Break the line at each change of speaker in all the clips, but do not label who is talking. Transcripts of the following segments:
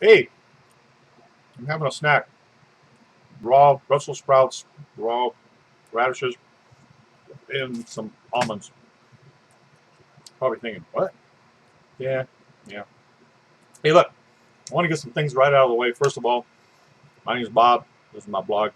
Hey, I'm having a snack. Raw Brussels sprouts, raw radishes, and some almonds. Probably thinking, what? Yeah, yeah. Hey, look, I want to get some things right out of the way. First of all, my name is Bob. This is my blog. If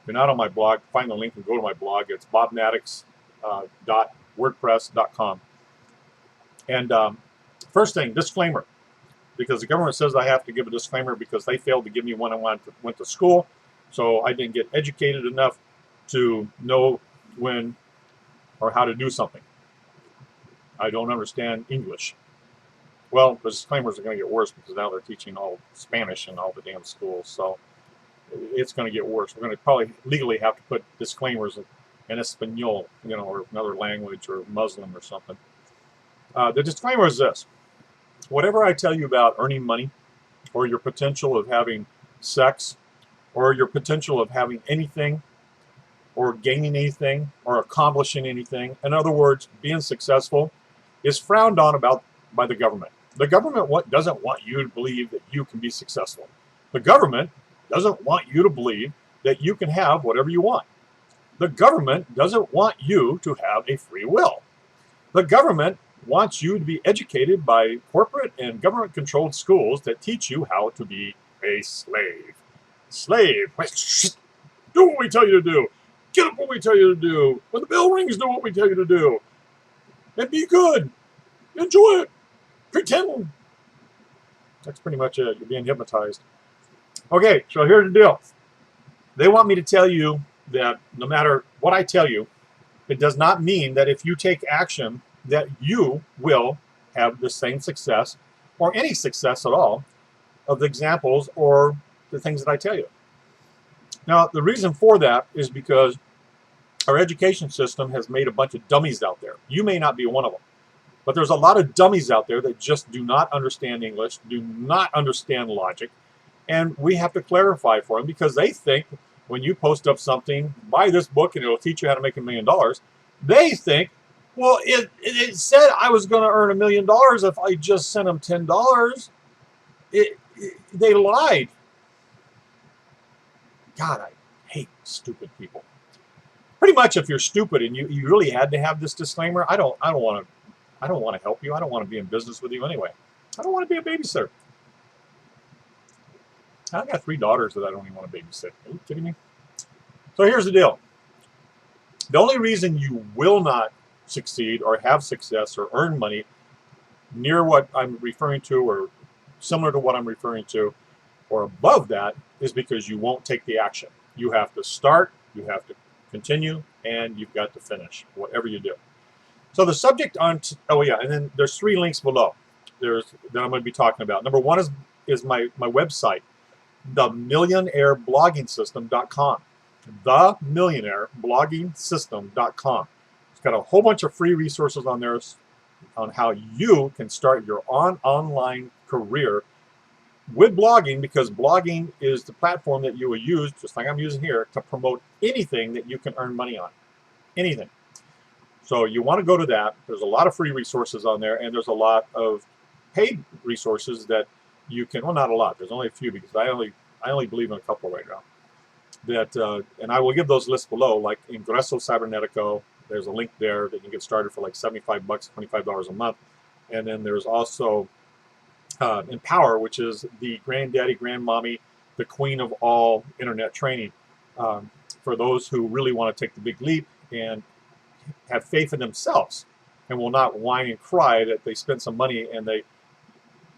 you're not on my blog, find the link and go to my blog. It's bobmaddox.wordpress.com. And first thing, disclaimer, because the government says I have to give a disclaimer because they failed to give me one. I went to school, so I didn't get educated enough to know when or how to do something. I don't understand English. Well, the disclaimers are going to get worse because now they're teaching all Spanish in all the damn schools. So it's going to get worse. We're going to probably legally have to put disclaimers in Espanol, or another language, or Muslim or something. The disclaimer is this: whatever I tell you about earning money, or your potential of having sex, or your potential of having anything, or gaining anything, or accomplishing anything, in other words, being successful, is frowned on about by the government. The government doesn't want you to believe that you can be successful. The government doesn't want you to believe that you can have whatever you want. The government doesn't want you to have a free will. The government wants you to be educated by corporate and government controlled schools that teach you how to be a slave. Slave. Do what we tell you to do. Get up when we tell you to do. When the bell rings, do what we tell you to do. And be good. Enjoy it. Pretend. That's pretty much it. You're being hypnotized. Okay, so here's the deal. They want me to tell you that no matter what I tell you, it does not mean that if you take action that you will have the same success or any success at all of the examples or the things that I tell you. Now, the reason for that is because our education system has made a bunch of dummies out there. You may not be one of them, but there's a lot of dummies out there that just do not understand English, do not understand logic, and we have to clarify for them because they think when you post up something, buy this book and it'll teach you how to make $1,000,000, they think, well, it said I was going to earn $1,000,000 if I just sent them $10. They lied. God, I hate stupid people. Pretty much, if you're stupid and you really had to have this disclaimer, I don't want to help you. I don't want to be in business with you anyway. I don't want to be a babysitter. I've got 3 daughters that I don't even want to babysit. Are you kidding me? So here's the deal. The only reason you will not succeed or have success or earn money near what I'm referring to or similar to what I'm referring to or above that is because you won't take the action. You have to start, you have to continue, and you've got to finish, whatever you do. So the subject on, oh yeah, and then there's 3 links below that I'm going to be talking about. Number 1 is my website, themillionaireblogging.com. Themillionaireblogging.com. It's got a whole bunch of free resources on there on how you can start your online career with blogging, because blogging is the platform that you will use, just like I'm using here, to promote anything that you can earn money on. Anything. So you want to go to that. There's a lot of free resources on there, and there's a lot of paid resources that you can, well, not a lot. There's only a few because I only believe in a couple right now. And I will give those lists below, like Ingreso Cybernetico. There's a link there that you can get started for like $75, $25 a month. And then there's also Empower, which is the granddaddy, grandmommy, the queen of all internet training for those who really want to take the big leap and have faith in themselves and will not whine and cry that they spent some money and they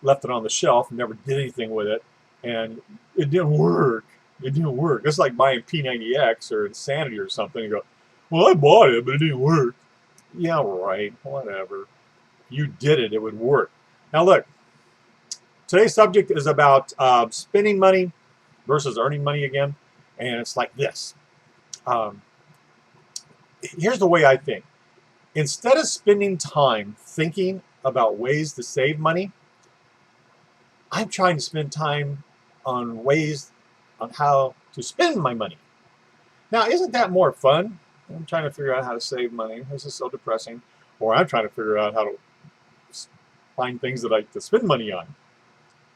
left it on the shelf and never did anything with it and it didn't work. It didn't work. It's like buying P90X or Insanity or something. You go, well, I bought it, but it didn't work. Yeah, right. Whatever. You did it. It would work. Now, look, today's subject is about spending money versus earning money again. And it's like this. Here's the way I think. Instead of spending time thinking about ways to save money, I'm trying to spend time on ways on how to spend my money. Now, isn't that more fun? I'm trying to figure out how to save money. This is so depressing. Or I'm trying to figure out how to find things that I to spend money on.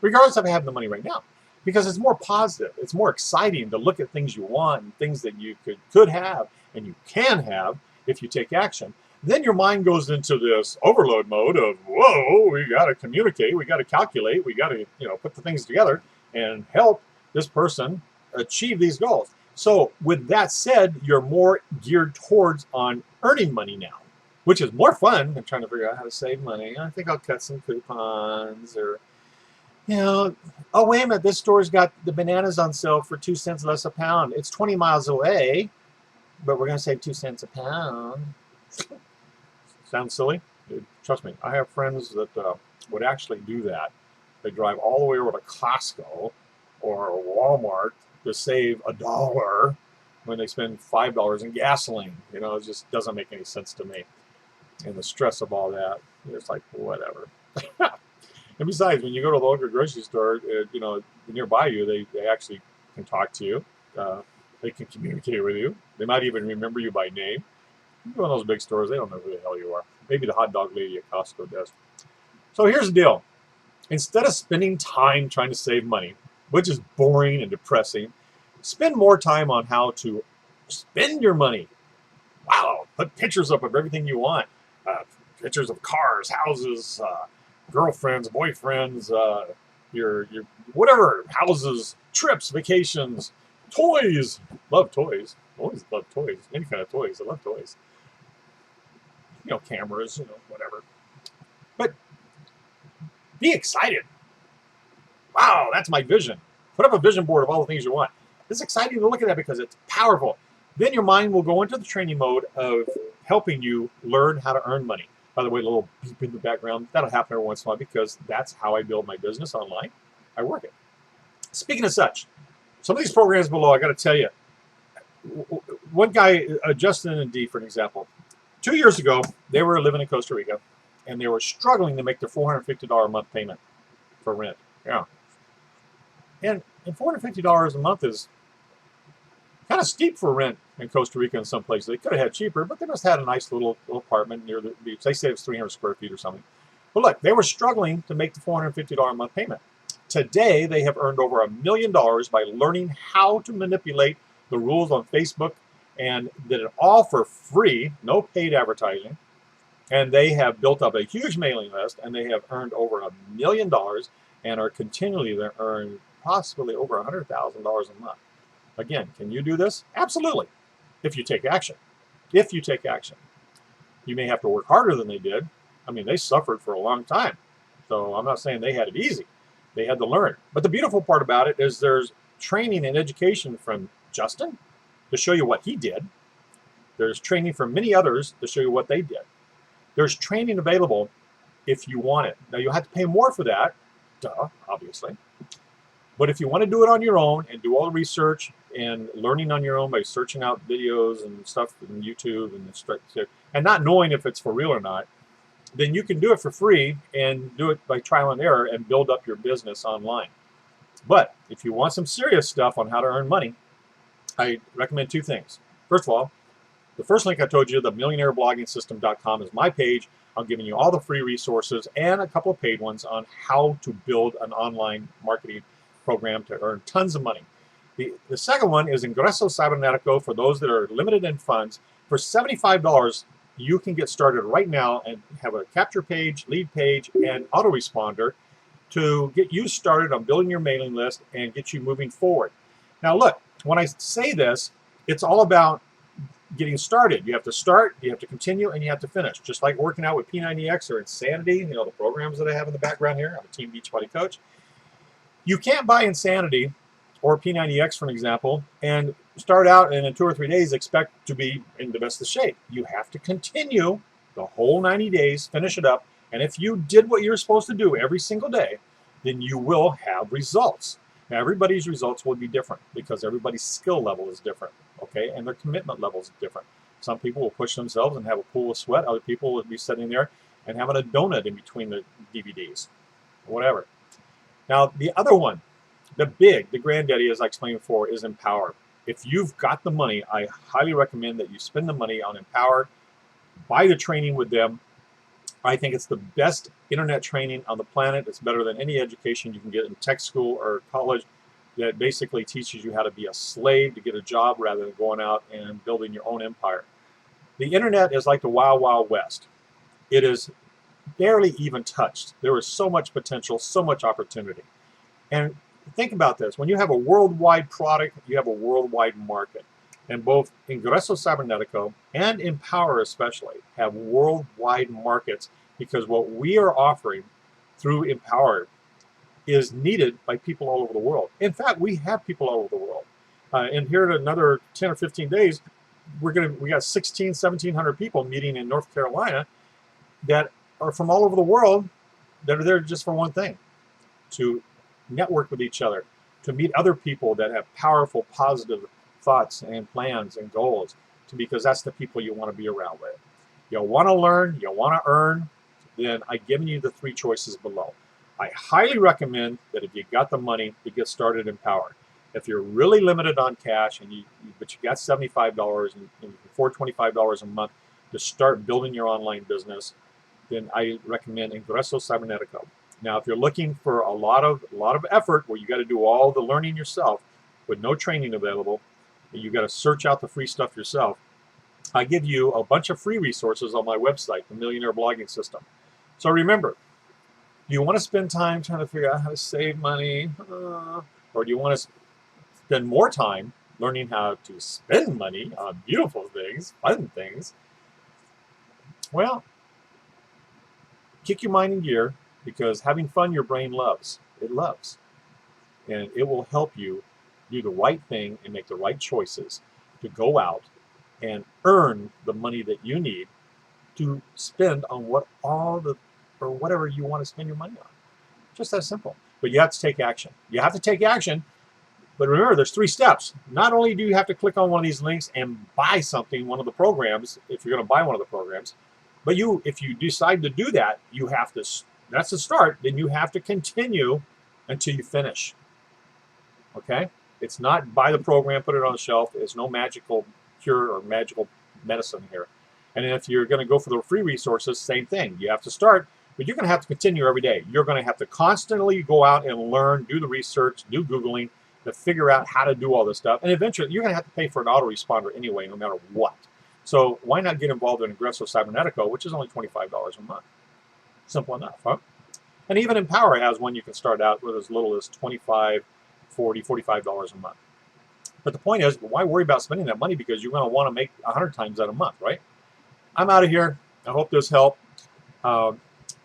regardless of having the money right now, because it's more positive. It's more exciting to look at things you want and things that you could have and you can have if you take action. Then your mind goes into this overload mode of, whoa, we got to communicate, we got to calculate, we got to put the things together and help this person achieve these goals. So with that said, you're more geared towards on earning money now, which is more fun than trying to figure out how to save money. I think I'll cut some coupons, or oh, wait a minute, this store's got the bananas on sale for 2 cents less a pound. It's 20 miles away, but we're going to save 2 cents a pound. Sounds silly? Dude, trust me, I have friends that would actually do that. They drive all the way over to Costco or Walmart to save $1 when they spend $5 in gasoline. It just doesn't make any sense to me. And the stress of all that, it's like, whatever. And besides, when you go to the local grocery store, nearby you, they actually can talk to you. They can communicate with you. They might even remember you by name. You go in those big stores, they don't know who the hell you are. Maybe the hot dog lady at Costco does. So here's the deal. Instead of spending time trying to save money, which is boring and depressing, spend more time on how to spend your money. Wow, put pictures up of everything you want. Pictures of cars, houses, girlfriends, boyfriends, your whatever, houses, trips, vacations, toys. Love toys. Always love toys. Any kind of toys. I love toys. Cameras, whatever. But be excited. Wow, that's my vision. Put up a vision board of all the things you want. It's exciting to look at that because it's powerful. Then your mind will go into the training mode of helping you learn how to earn money. By the way, a little beep in the background. That'll happen every once in a while because that's how I build my business online. I work it. Speaking of such, some of these programs below, I got to tell you, one guy, Justin and Dee, for an example, 2 years ago, they were living in Costa Rica, and they were struggling to make their $450 a month payment for rent. Yeah. And $450 a month is kind of steep for rent in Costa Rica in some places. They could have had cheaper, but they must have had a nice little apartment near the beach. They say it's 300 square feet or something. But look, they were struggling to make the $450 a month payment. Today, they have earned over $1 million by learning how to manipulate the rules on Facebook, and did it all for free, no paid advertising. And they have built up a huge mailing list, and they have earned over $1 million and are continually to earn possibly over $100,000 a month. Again, can you do this? Absolutely, if you take action. If you take action. You may have to work harder than they did. I mean, they suffered for a long time. So I'm not saying they had it easy. They had to learn. But the beautiful part about it is there's training and education from Justin to show you what he did. There's training from many others to show you what they did. There's training available if you want it. Now, you'll have to pay more for that, obviously. But if you want to do it on your own and do all the research and learning on your own by searching out videos and stuff on YouTube and not knowing if it's for real or not, then you can do it for free and do it by trial and error and build up your business online. But if you want some serious stuff on how to earn money, I recommend 2 things. First of all, the first link I told you, the millionaireblogging.com, is my page. I'm giving you all the free resources and a couple of paid ones on how to build an online marketing program to earn tons of money. The second one is Ingreso Cybernetico for those that are limited in funds. For $75, you can get started right now and have a capture page, lead page, and autoresponder to get you started on building your mailing list and get you moving forward. Now look, when I say this, it's all about getting started. You have to start, you have to continue, and you have to finish. Just like working out with P90X or Insanity, the programs that I have in the background here. I'm a Team Beachbody coach. You can't buy Insanity or P90X, for an example, and start out and in 2 or 3 days expect to be in the best of shape. You have to continue the whole 90 days, finish it up, and if you did what you're supposed to do every single day, then you will have results. Now, everybody's results will be different because everybody's skill level is different, okay, and their commitment level is different. Some people will push themselves and have a pool of sweat. Other people will be sitting there and having a donut in between the DVDs, whatever. Now, the other one, the granddaddy, as I explained before, is Empower. If you've got the money, I highly recommend that you spend the money on Empower, buy the training with them, I think it's the best internet training on the planet. It's better than any education you can get in tech school or college that basically teaches you how to be a slave to get a job rather than going out and building your own empire. The internet is like the Wild Wild West. It is barely even touched. There is so much potential, so much opportunity. And think about this. When you have a worldwide product, you have a worldwide market. And both Ingresso Cybernetico and Empower especially have worldwide markets because what we are offering through Empower is needed by people all over the world. In fact, we have people all over the world. And here in another 10 or 15 days, we got 1,700 people meeting in North Carolina that are from all over the world that are there just for one thing, to network with each other, to meet other people that have powerful, positive thoughts and plans and goals, because that's the people you want to be around with. You want to learn, you want to earn, then I've given you the 3 choices below. I highly recommend that if you got the money to get started in Empower. If you're really limited on cash but you got $75 and you can afford $25 a month to start building your online business, then I recommend Ingresso Cybernetico. Now, if you're looking for a lot of effort where you got to do all the learning yourself with no training available, you got to search out the free stuff yourself, I give you a bunch of free resources on my website, the Millionaire Blogging System. So remember, do you want to spend time trying to figure out how to save money? Or do you want to spend more time learning how to spend money on beautiful things, fun things? Well, kick your mind in gear, because having fun your brain loves. It loves. And it will help you do the right thing and make the right choices to go out and earn the money that you need to spend on whatever you want to spend your money on. Just that simple. But you have to take action. You have to take action. But remember, there's 3 steps. Not only do you have to click on one of these links and buy something, one of the programs, if you're going to buy one of the programs, but if you decide to do that, you have to, that's the start, then you have to continue until you finish. Okay? It's not buy the program, put it on the shelf. There's no magical cure or magical medicine here. And if you're going to go for the free resources, same thing. You have to start, but you're going to have to continue every day. You're going to have to constantly go out and learn, do the research, do Googling to figure out how to do all this stuff. And eventually, you're going to have to pay for an autoresponder anyway, no matter what. So why not get involved in Ingresso Cybernetico, which is only $25 a month? Simple enough, huh? And even Empower has one you can start out with as little as $25, $40, $45 a month. But the point is, why worry about spending that money, because you're going to want to make 100 times that a month, right? I'm out of here. I hope this helped.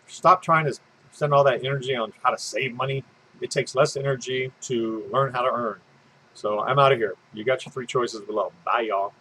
Stop trying to spend all that energy on how to save money. It takes less energy to learn how to earn. So I'm out of here. You got your 3 choices below. Bye, y'all.